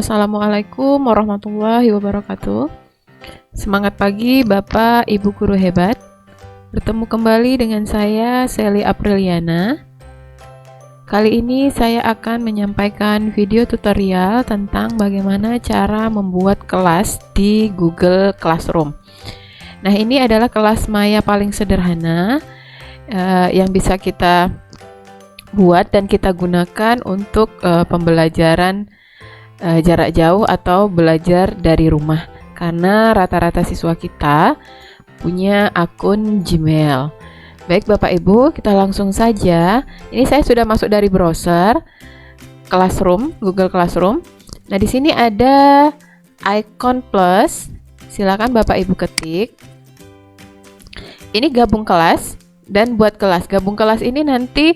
Assalamualaikum warahmatullahi wabarakatuh. Semangat pagi Bapak Ibu guru hebat. Bertemu kembali dengan saya Sally Apriliana. Kali ini saya akan menyampaikan video tutorial tentang bagaimana cara membuat kelas di Google Classroom. Nah, ini adalah kelas maya paling sederhana yang bisa kita buat dan kita gunakan untuk pembelajaran jarak jauh atau belajar dari rumah, karena rata-rata siswa kita punya akun Gmail. Baik Bapak Ibu, kita langsung saja. Ini saya sudah masuk dari browser Classroom, Google Classroom. Nah, di sini ada icon plus. Silakan Bapak Ibu ketik. Ini gabung kelas dan buat kelas. Gabung kelas ini nanti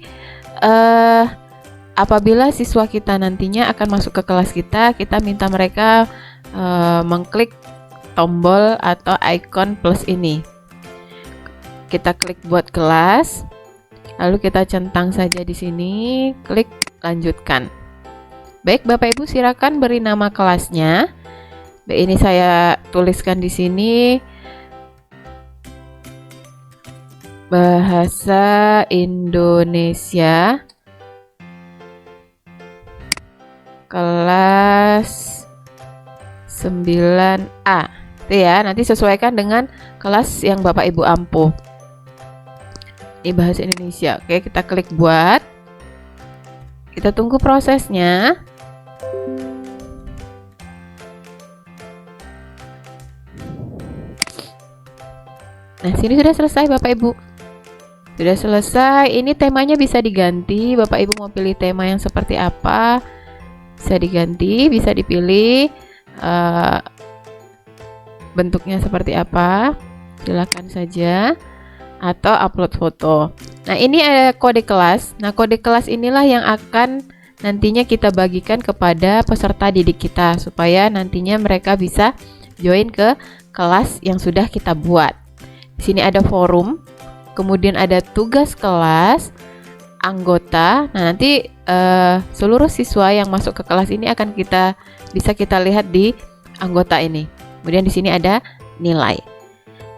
apabila siswa kita nantinya akan masuk ke kelas kita minta mereka mengklik tombol atau icon plus ini. Kita klik buat kelas, lalu kita centang saja di sini, klik lanjutkan. Baik Bapak Ibu, silakan beri nama kelasnya. Baik, ini saya tuliskan di sini Bahasa Indonesia kelas 9A. Itu ya, nanti sesuaikan dengan kelas yang Bapak Ibu ampuh. Ini bahasa Indonesia. Oke, kita klik buat. Kita tunggu prosesnya. Nah, sini sudah selesai Bapak Ibu. Sudah selesai. Ini temanya bisa diganti. Bapak Ibu mau pilih tema yang seperti apa? Bisa diganti, bisa dipilih bentuknya seperti apa. Silakan saja. Atau upload foto. Nah, ini ada kode kelas. Nah, kode kelas inilah yang akan nantinya kita bagikan kepada peserta didik kita, supaya nantinya mereka bisa join ke kelas yang sudah kita buat. Di sini ada forum, kemudian ada tugas kelas, anggota. Nah, nanti seluruh siswa yang masuk ke kelas ini akan bisa kita lihat di anggota ini. Kemudian di sini ada nilai.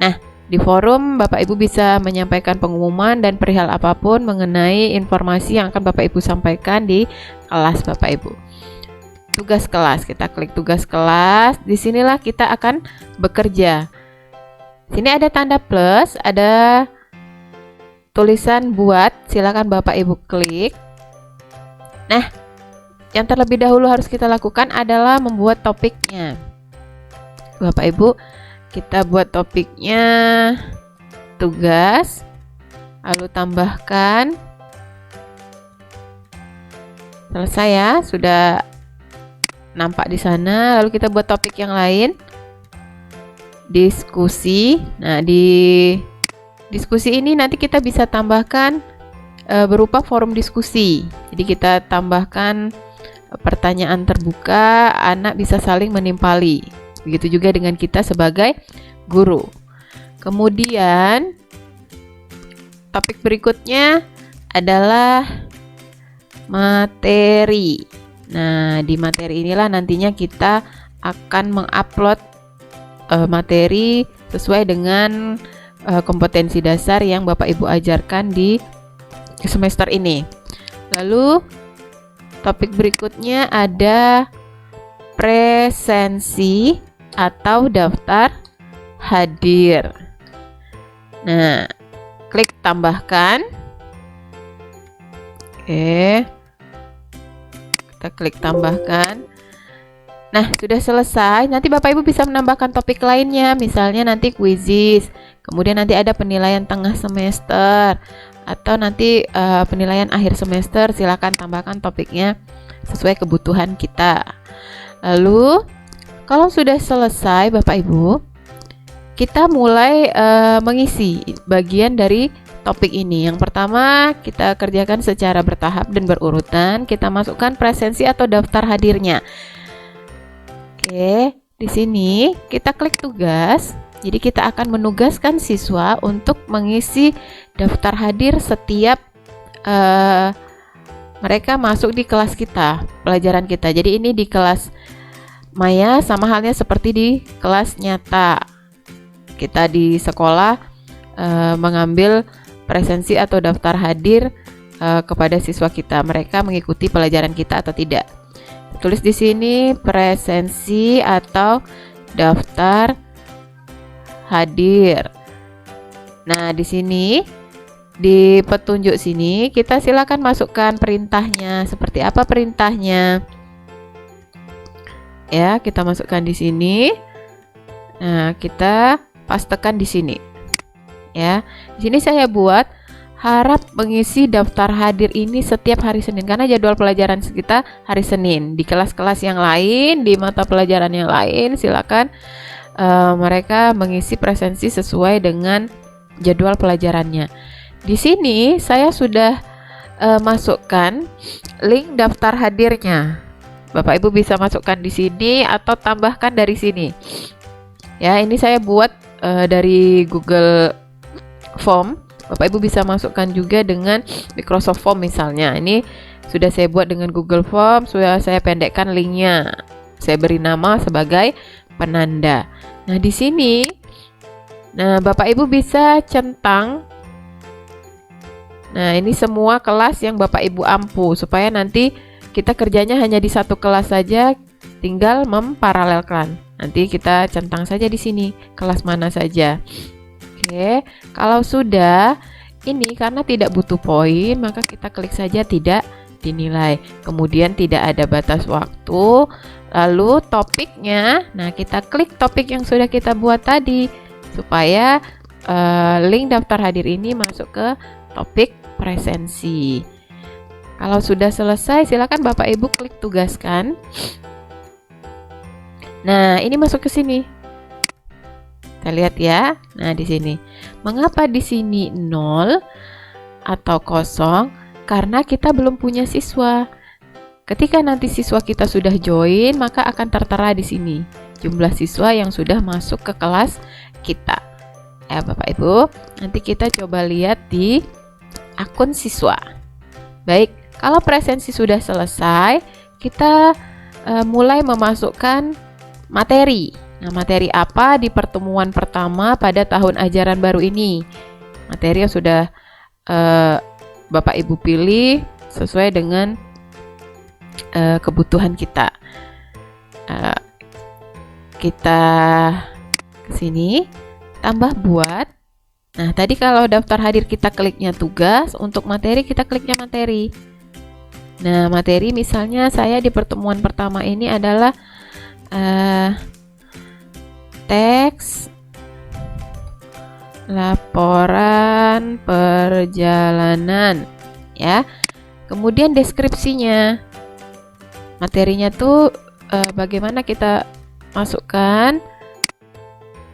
Nah, di forum Bapak Ibu bisa menyampaikan pengumuman dan perihal apapun mengenai informasi yang akan Bapak Ibu sampaikan di kelas Bapak Ibu. Tugas kelas, kita klik tugas kelas. Disinilah kita akan bekerja. Sini ada tanda plus, ada tulisan buat, silakan Bapak Ibu klik. Nah, yang terlebih dahulu harus kita lakukan adalah membuat topiknya. Bapak Ibu, kita buat topiknya tugas, lalu tambahkan. Selesai ya, sudah nampak di sana. Lalu kita buat topik yang lain. Diskusi. Nah, di diskusi ini nanti kita bisa tambahkan berupa forum diskusi. Jadi kita tambahkan pertanyaan terbuka, anak bisa saling menimpali. Begitu juga dengan kita sebagai guru. Kemudian topik berikutnya adalah materi. Nah, di materi inilah nantinya kita akan mengupload materi sesuai dengan kompetensi dasar yang Bapak Ibu ajarkan di semester ini. Lalu topik berikutnya ada presensi atau daftar hadir. Nah, klik tambahkan. Oke. Kita klik tambahkan. Nah, sudah selesai. Nanti Bapak Ibu bisa menambahkan topik lainnya, misalnya nanti quizzes, kemudian nanti ada penilaian tengah semester, atau nanti penilaian akhir semester. Silakan tambahkan topiknya sesuai kebutuhan kita. Lalu, kalau sudah selesai Bapak Ibu, kita mulai mengisi bagian dari topik ini. Yang pertama, kita kerjakan secara bertahap dan berurutan. Kita masukkan presensi atau daftar hadirnya. Oke, di sini kita klik tugas. Jadi kita akan menugaskan siswa untuk mengisi daftar hadir setiap mereka masuk di kelas kita, pelajaran kita. Jadi ini di kelas maya sama halnya seperti di kelas nyata. Kita di sekolah mengambil presensi atau daftar hadir kepada siswa kita. Mereka mengikuti pelajaran kita atau tidak. Tulis di sini presensi atau daftar hadir. Nah, di sini di petunjuk sini kita silakan masukkan perintahnya. Seperti apa perintahnya? Ya, kita masukkan di sini. Nah, kita pastekan di sini. Ya, di sini saya buat harap mengisi daftar hadir ini setiap hari Senin karena jadwal pelajaran kita hari Senin. Di kelas-kelas yang lain, di mata pelajaran yang lain, silakan mereka mengisi presensi sesuai dengan jadwal pelajarannya. Di sini saya sudah masukkan link daftar hadirnya. Bapak Ibu bisa masukkan di sini atau tambahkan dari sini. Ya, ini saya buat dari Google Form. Bapak Ibu bisa masukkan juga dengan Microsoft Form misalnya. Ini sudah saya buat dengan Google Form, sudah saya pendekkan linknya. Saya beri nama sebagai penanda. Nah, di sini, nah Bapak Ibu bisa centang. Nah, ini semua kelas yang Bapak Ibu ampu supaya nanti kita kerjanya hanya di satu kelas saja, tinggal memparalelkan. Nanti kita centang saja di sini kelas mana saja. Oke, kalau sudah ini karena tidak butuh poin, maka kita klik saja tidak dinilai. Kemudian tidak ada batas waktu. Lalu topiknya, nah kita klik topik yang sudah kita buat tadi supaya link daftar hadir ini masuk ke topik presensi. Kalau sudah selesai, silakan Bapak Ibu klik tugaskan. Nah, ini masuk ke sini. Kita lihat ya. Nah, di sini. Mengapa di sini 0 atau kosong? Karena kita belum punya siswa. Ketika nanti siswa kita sudah join, maka akan tertera di sini jumlah siswa yang sudah masuk ke kelas kita. Ya, Bapak Ibu, nanti kita coba lihat di akun siswa. Baik, kalau presensi sudah selesai, kita mulai memasukkan materi. Nah, materi apa di pertemuan pertama pada tahun ajaran baru ini? Materi yang sudah Bapak Ibu pilih sesuai dengan kebutuhan kita. Kita ke sini, tambah buat. Nah, tadi kalau daftar hadir kita kliknya tugas, untuk materi kita kliknya materi. Nah, materi misalnya saya di pertemuan pertama ini adalah teks laporan perjalanan, ya. Kemudian deskripsinya, materinya tuh bagaimana kita masukkan.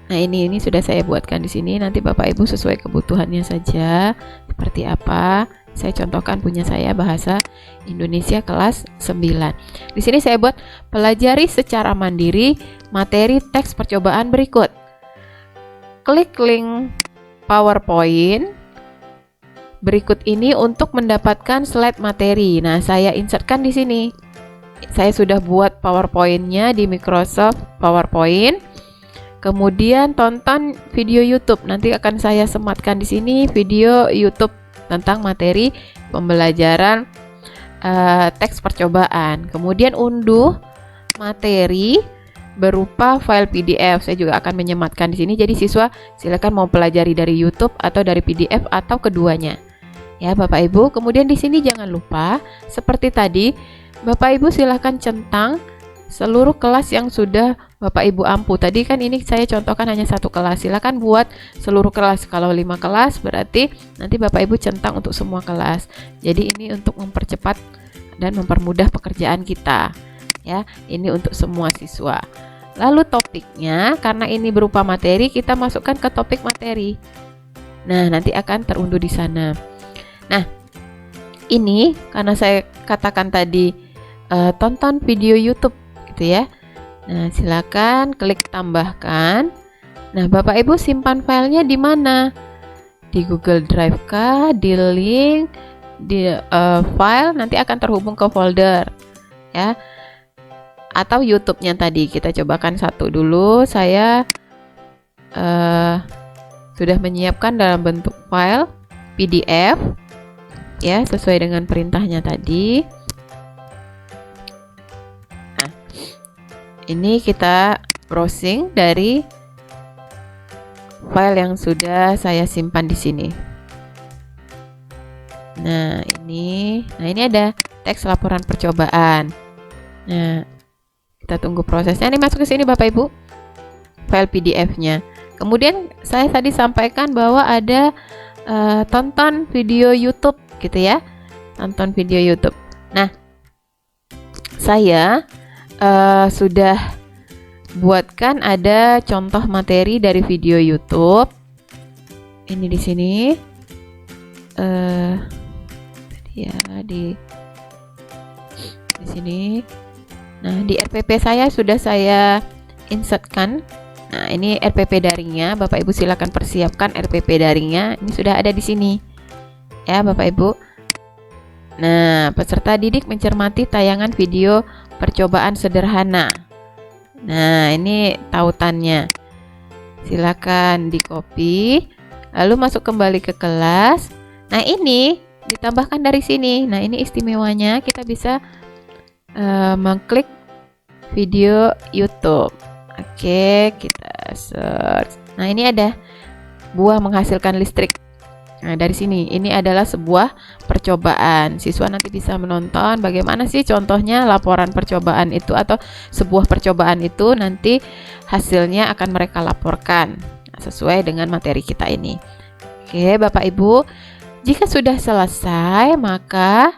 Nah, ini sudah saya buatkan di sini. Nanti Bapak Ibu sesuai kebutuhannya saja. Seperti apa? Saya contohkan punya saya bahasa Indonesia kelas 9. Di sini saya buat pelajari secara mandiri materi teks percobaan berikut. Klik link PowerPoint berikut ini untuk mendapatkan slide materi. Nah, saya insertkan di sini. Saya sudah buat PowerPoint-nya di Microsoft PowerPoint. Kemudian tonton video YouTube. Nanti akan saya sematkan di sini video YouTube tentang materi pembelajaran teks percobaan. Kemudian unduh materi berupa file PDF. Saya juga akan menyematkan di sini. Jadi siswa silakan mau pelajari dari YouTube atau dari PDF atau keduanya. Ya, Bapak Ibu. Kemudian di sini jangan lupa seperti tadi, Bapak Ibu silakan centang seluruh kelas yang sudah Bapak Ibu ampu. Tadi kan ini saya contohkan hanya satu kelas. Silakan buat seluruh kelas. Kalau 5 kelas berarti nanti Bapak Ibu centang untuk semua kelas. Jadi ini untuk mempercepat dan mempermudah pekerjaan kita. Ya, ini untuk semua siswa. Lalu topiknya, karena ini berupa materi, kita masukkan ke topik materi. Nah, nanti akan terunduh di sana. Nah, ini karena saya katakan tadi tonton video YouTube gitu ya. Nah, silakan klik tambahkan. Nah, Bapak Ibu simpan filenya di mana? Di Google Drive kah? Di link, di file, nanti akan terhubung ke folder ya. atau YouTube-nya tadi. Kita cobakan satu dulu. Saya sudah menyiapkan dalam bentuk file PDF ya, sesuai dengan perintahnya tadi. Nah, ini kita browsing dari file yang sudah saya simpan di sini. Nah, ini ada teks laporan percobaan. Nah, kita tunggu prosesnya. Ini masuk ke sini Bapak Ibu, file PDF-nya. Kemudian saya tadi sampaikan bahwa ada tonton video YouTube gitu ya, tonton video YouTube. Nah, saya sudah buatkan ada contoh materi dari video YouTube. Ini di sini, ya di sini. Nah, di RPP saya sudah saya insertkan. Nah, ini RPP daringnya. Bapak Ibu silakan persiapkan RPP daringnya. Ini sudah ada di sini. Ya, Bapak Ibu. Nah, peserta didik mencermati tayangan video percobaan sederhana. Nah, ini tautannya. Silakan di-copy, lalu masuk kembali ke kelas. Nah, ini ditambahkan dari sini. Nah, ini istimewanya, kita bisa mengklik video YouTube. Oke, kita search. Nah, ini ada buah menghasilkan listrik. Nah, dari sini, ini adalah sebuah percobaan. Siswa nanti bisa menonton bagaimana sih contohnya laporan percobaan itu, atau sebuah percobaan itu nanti hasilnya akan mereka laporkan. Nah, sesuai dengan materi kita ini. Oke, Bapak Ibu, jika sudah selesai, maka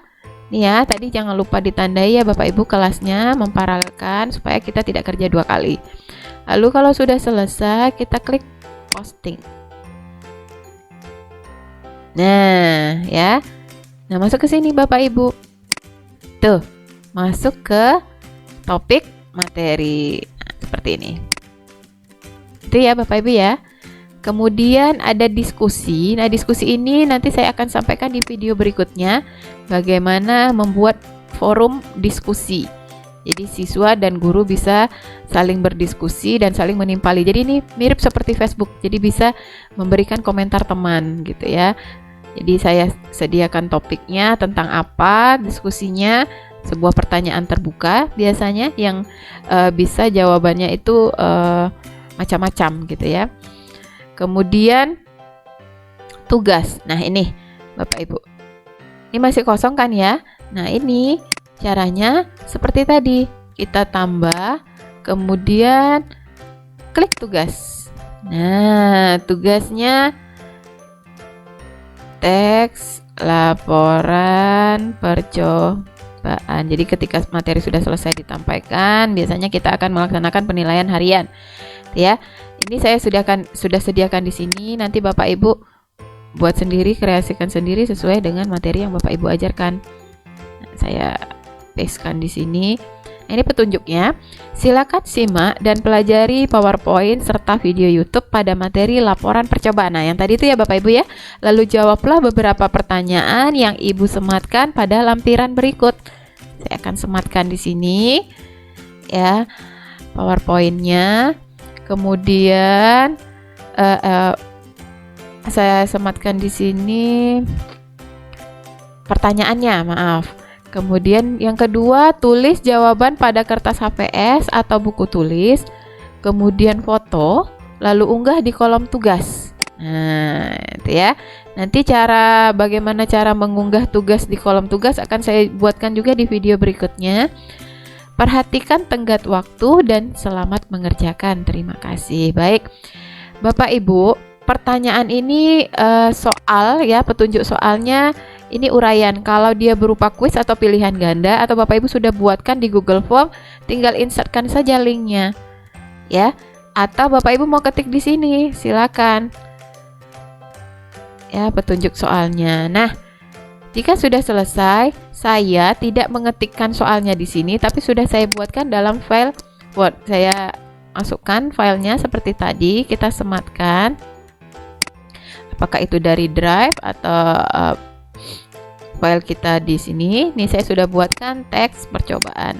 nih ya, tadi jangan lupa ditandai ya Bapak Ibu kelasnya, memparalelkan supaya kita tidak kerja dua kali. Lalu kalau sudah selesai, kita klik posting. Nah, ya. Nah, masuk ke sini Bapak Ibu. Tuh, masuk ke topik materi. Nah, seperti ini. Itu ya Bapak Ibu ya. Kemudian ada diskusi. Nah, diskusi ini nanti saya akan sampaikan di video berikutnya bagaimana membuat forum diskusi. Jadi siswa dan guru bisa saling berdiskusi dan saling menimpali. Jadi ini mirip seperti Facebook. Jadi bisa memberikan komentar teman gitu ya. Jadi saya sediakan topiknya tentang apa, diskusinya, sebuah pertanyaan terbuka biasanya yang bisa jawabannya itu macam-macam gitu ya. Kemudian tugas. Nah, ini Bapak Ibu. Ini masih kosong kan ya? Nah, ini caranya seperti tadi. Kita tambah, kemudian klik tugas. Nah, tugasnya teks laporan percobaan. Jadi ketika materi sudah selesai ditampaikan, biasanya kita akan melaksanakan penilaian harian. Ya. Ini saya sudah sediakan di sini. Nanti Bapak Ibu buat sendiri, kreasikan sendiri sesuai dengan materi yang Bapak Ibu ajarkan. Nah, saya pastekan di sini. Nah, ini petunjuknya. Silakan simak dan pelajari PowerPoint serta video YouTube pada materi laporan percobaan. Nah, yang tadi itu ya Bapak Ibu ya. Lalu jawablah beberapa pertanyaan yang Ibu sematkan pada lampiran berikut. Saya akan sematkan di sini ya PowerPoint-nya. Kemudian saya sematkan di sini pertanyaannya, maaf. Kemudian yang kedua, tulis jawaban pada kertas HPS atau buku tulis, kemudian foto, lalu unggah di kolom tugas. Nah, itu ya. Nanti bagaimana cara mengunggah tugas di kolom tugas akan saya buatkan juga di video berikutnya. Perhatikan tenggat waktu dan selamat mengerjakan. Terima kasih. Baik, Bapak Ibu, pertanyaan ini soal ya, petunjuk soalnya ini uraian. Kalau dia berupa kuis atau pilihan ganda atau Bapak Ibu sudah buatkan di Google Form, tinggal insertkan saja linknya, ya. Atau Bapak Ibu mau ketik di sini, silakan. Ya, petunjuk soalnya. Nah, jika sudah selesai, saya tidak mengetikkan soalnya di sini, tapi sudah saya buatkan dalam file Word. Saya masukkan filenya seperti tadi, kita sematkan. Apakah itu dari Drive atau file kita di sini? Ini saya sudah buatkan teks percobaan.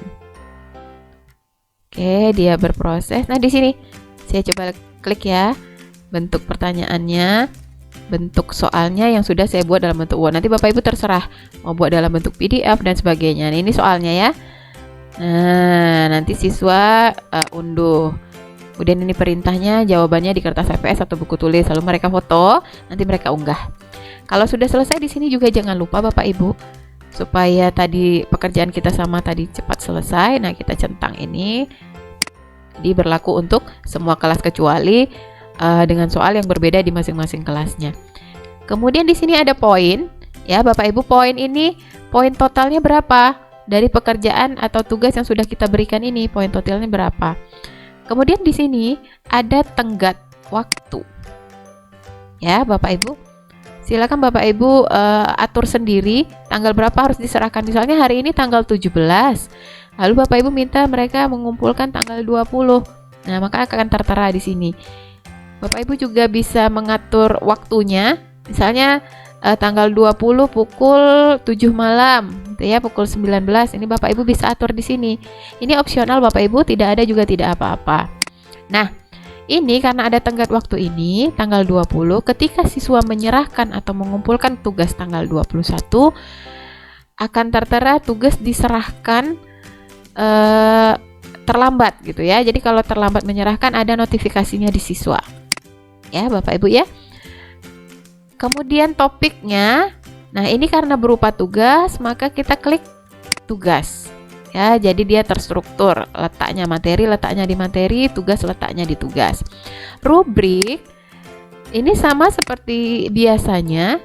Oke, dia berproses. Nah, di sini saya coba klik ya. Bentuk pertanyaannya, bentuk soalnya yang sudah saya buat dalam bentuk Word. Nanti Bapak Ibu terserah mau buat dalam bentuk PDF dan sebagainya. Nah, ini soalnya ya. Nah, nanti siswa unduh. Kemudian ini perintahnya, jawabannya di kertas HVS atau buku tulis. Lalu mereka foto, nanti mereka unggah. Kalau sudah selesai di sini juga jangan lupa Bapak Ibu, supaya tadi pekerjaan kita sama tadi cepat selesai. Nah, kita centang ini. Jadi berlaku untuk semua kelas kecuali dengan soal yang berbeda di masing-masing kelasnya. Kemudian di sini ada poin, ya Bapak Ibu. Poin ini, poin totalnya berapa dari pekerjaan atau tugas yang sudah kita berikan ini? Poin totalnya berapa? Kemudian di sini ada tenggat waktu, ya Bapak Ibu. Silakan Bapak Ibu atur sendiri tanggal berapa harus diserahkan. Misalnya hari ini tanggal 17, lalu Bapak Ibu minta mereka mengumpulkan tanggal 20. Nah, maka akan tertera di sini. Bapak Ibu juga bisa mengatur waktunya, misalnya tanggal 20 pukul 7 malam, gitu ya, pukul 19. Ini Bapak Ibu bisa atur di sini. Ini opsional Bapak Ibu, tidak ada juga tidak apa-apa. Nah, ini karena ada tenggat waktu ini, tanggal 20, ketika siswa menyerahkan atau mengumpulkan tugas tanggal 21, akan tertera tugas diserahkan terlambat gitu ya. Jadi kalau terlambat menyerahkan ada notifikasinya di siswa. Ya, Bapak Ibu ya. Kemudian topiknya, nah ini karena berupa tugas, maka kita klik tugas. Ya, jadi dia terstruktur, letaknya materi, letaknya di materi, tugas letaknya di tugas. Rubrik ini sama seperti biasanya,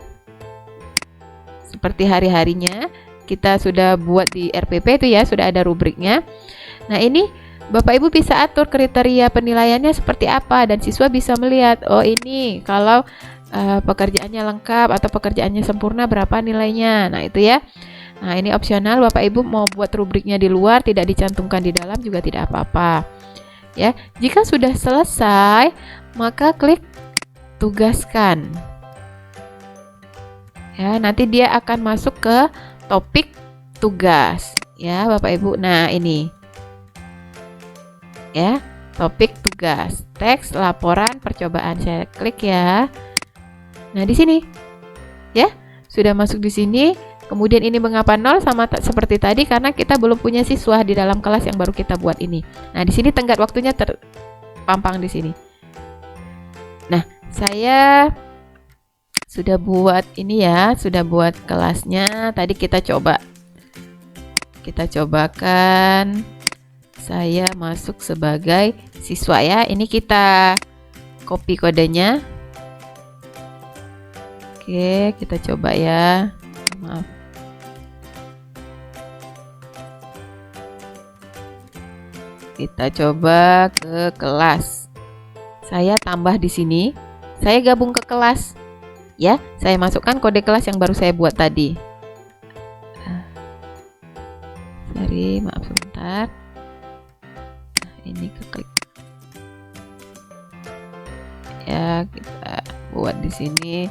seperti hari-harinya kita sudah buat di RPP itu ya, sudah ada rubriknya. Nah, ini Bapak Ibu bisa atur kriteria penilaiannya seperti apa dan siswa bisa melihat, oh ini kalau pekerjaannya lengkap atau pekerjaannya sempurna berapa nilainya. Nah, itu ya. Nah, ini opsional. Bapak Ibu mau buat rubriknya di luar, tidak dicantumkan di dalam juga tidak apa-apa. Ya, jika sudah selesai, maka klik tugaskan. Ya, nanti dia akan masuk ke topik tugas. Ya, Bapak Ibu. Nah, ini. Ya, topik tugas, teks, laporan, percobaan. Saya klik ya. Nah, di sini. Ya, sudah masuk di sini. Kemudian ini mengapa 0 sama seperti tadi karena kita belum punya siswa di dalam kelas yang baru kita buat ini. Nah, di sini tenggat waktunya terpampang di sini. Nah, saya sudah buat ini ya, sudah buat kelasnya. Tadi kita coba. Kita cobakan. Saya masuk sebagai siswa ya. Ini kita copy kodenya. Oke, kita coba ya. Maaf. Kita coba ke kelas. Saya tambah di sini. Saya gabung ke kelas. Ya, saya masukkan kode kelas yang baru saya buat tadi. Sorry, maaf sebentar. Nah, ini keklik. Ya, kita buat di sini.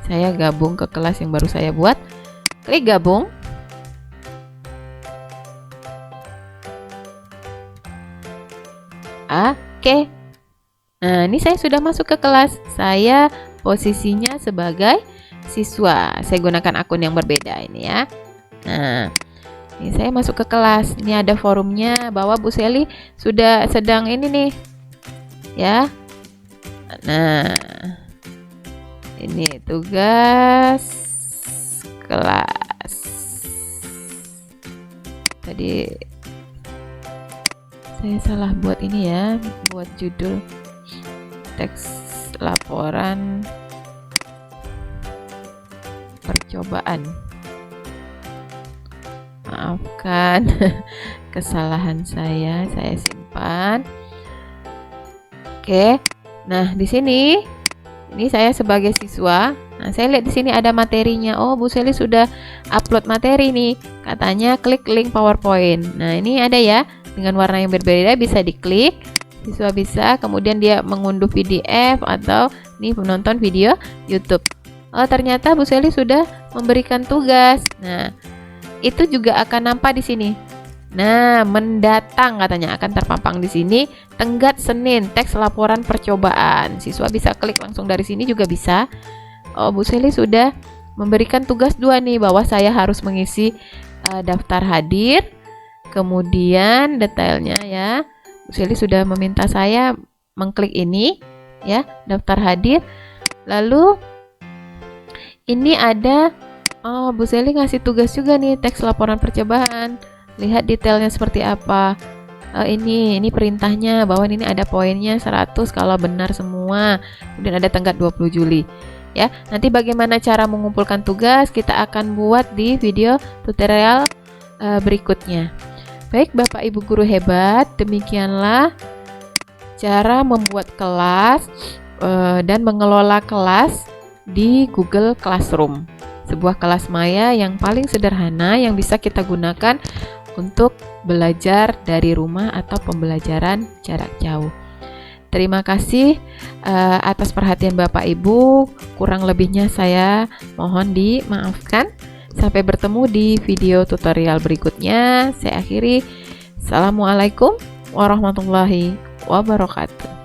Saya gabung ke kelas yang baru saya buat. Klik gabung. Oke. Nah, ini saya sudah masuk ke kelas. Saya posisinya sebagai siswa. Saya gunakan akun yang berbeda ini ya. Nah, ini saya masuk ke kelas. Ini ada forumnya bahwa Bu Seli sudah sedang ini nih. Ya. Nah, ini tugas kelas. Tadi saya salah buat ini ya, buat judul teks laporan percobaan. Maafkan kesalahan saya simpan. Oke. Nah, di sini ini saya sebagai siswa. Nah, saya lihat di sini ada materinya. Oh, Bu Seli sudah upload materi nih. Katanya klik link PowerPoint. Nah, ini ada ya dengan warna yang berbeda, bisa diklik. Siswa bisa, kemudian dia mengunduh PDF atau nih menonton video YouTube. Oh, ternyata Bu Seli sudah memberikan tugas. Nah, itu juga akan nampak di sini. Nah, mendatang katanya akan terpampang di sini. Tenggat Senin, teks laporan percobaan. Siswa bisa klik langsung dari sini juga bisa. Oh, Bu Seli sudah memberikan tugas 2 nih, bahwa saya harus mengisi daftar hadir. Kemudian detailnya ya. Bu Seli sudah meminta saya mengklik ini ya, daftar hadir. Lalu ini ada Bu Seli ngasih tugas juga nih, teks laporan percobaan. Lihat detailnya seperti apa. Ini perintahnya, bahwa ini ada poinnya 100 kalau benar semua. Kemudian ada tenggat 20 Juli. Ya, nanti bagaimana cara mengumpulkan tugas kita akan buat di video tutorial berikutnya. Baik Bapak Ibu guru hebat, demikianlah cara membuat kelas dan mengelola kelas di Google Classroom. Sebuah kelas maya yang paling sederhana yang bisa kita gunakan untuk belajar dari rumah atau pembelajaran jarak jauh. Terima kasih atas perhatian Bapak Ibu. Kurang lebihnya saya mohon dimaafkan. Sampai bertemu di video tutorial berikutnya. Saya akhiri. Assalamualaikum warahmatullahi wabarakatuh.